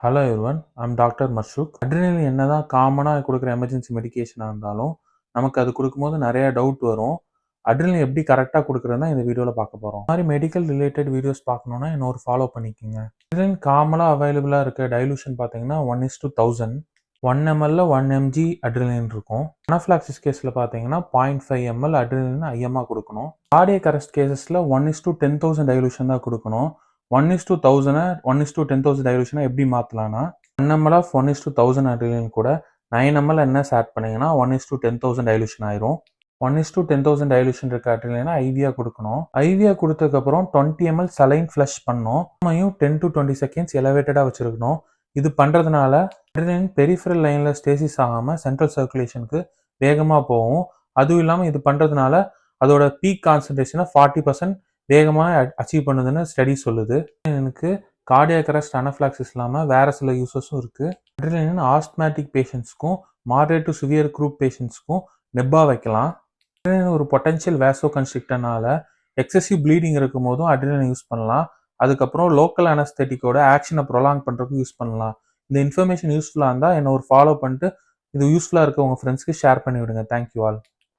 Hello everyone, I'm doctor Mashrook. Adrenaline என்னதான் காமனாக கொடுக்குற எமர்ஜென்சி மெடிக்கேஷனாக இருந்தாலும் நமக்கு அது கொடுக்கும்போது நிறைய டவுட் வரும். அட்ரினலின் எப்படி கரெக்டாக கொடுக்குறதுனா இந்த வீடியோவில் பார்க்க போகிறோம். இந்த மாதிரி மெடிக்கல் ரிலேட்டட் வீடியோஸ் பார்க்கணுன்னா இன்னொரு ஃபாலோ பண்ணிக்கோங்க. அட்ரினலின் காமனாக அவைலபிளாக இருக்க டைலூஷன் பார்த்தீங்கன்னா 1:1000. 1 ml 1 mg அட்ரினலின் இருக்கும். அனாஃபிலாக்சிஸ் கேஸில் பார்த்தீங்கன்னா 0.5 ml அட்ரினலின் ஐஎம்மாக கொடுக்கணும். கார்டியக் அரெஸ்ட் கேசஸில் 1:10,000 டைலூஷன் தான் கொடுக்கணும். 1:1000 1:10,000 டைலூஷனை எப்படி மாற்றலாம்னா 1 ml ஆஃப் 1:1000 அட்ரினலின் கூட 9 ml NS ஆட் பண்ணிங்கன்னா 1:10,000 டைலூஷன் ஆயிரும். 1:10,000 டைலூஷன் இருக்க அட்ரினலினை ஐவியாக கொடுக்கணும். ஐவியாக கொடுத்ததுக்கப்புறம் 20 ml சலைன் ஃப்ளஷ் பண்ணணும். 10 to 20 செகண்ட்ஸ் எலவேட்டடாக வச்சுருக்கணும். இது பண்ணுறதுனால அட்ரினலின் பெரிஃபரல் லைனில் ஸ்டேசிஸ் ஆகாமல் சென்ட்ரல் சர்க்குலேஷனுக்கு வேகமாக போகும். அதுவும் இல்லாமல் இது பண்ணுறதுனால அதோட பீக் கான்சன்ட்ரேஷனை 40% வேகமாக அச்சீவ் பண்ணுதுன்னு ஸ்டடி சொல்லுது. எனக்கு கார்டியாக் அரெஸ்ட் அனாஃபிலாக்சிஸ் இல்லாமல் வேறு சில யூசஸும் இருக்குது. அட்ரினலின் ஆஸ்த்மேட்டிக் பேஷண்ட்ஸ்க்கும் மாடரேட் டு சிவியர் குரூப் பேஷண்ட்ஸ்க்கும் நெப்பாக வைக்கலாம். அட்ரினலின் ஒரு பொட்டன்ஷியல் வேசோ கன்ஸ்ட்ரிக்டனால எக்ஸசிவ் ப்ளீடிங் இருக்கும் போதும் அட்ரினலின் யூஸ் பண்ணலாம். அதுக்கப்புறம் லோக்கல் அனஸ்தெட்டிக்கோட ஆக்ஷனை ப்ரொலாங் பண்ணுறதுக்கும் யூஸ் பண்ணலாம். இந்த இன்ஃபர்மேஷன் யூஸ்ஃபுல்லாக இருந்தால் என்ன ஒரு ஃபாலோ பண்ணிட்டு இது யூஸ்ஃபுல்லாக இருக்க உங்கள் ஃப்ரெண்ட்ஸ்க்கு ஷேர் பண்ணி விடுங்க. Thank you all.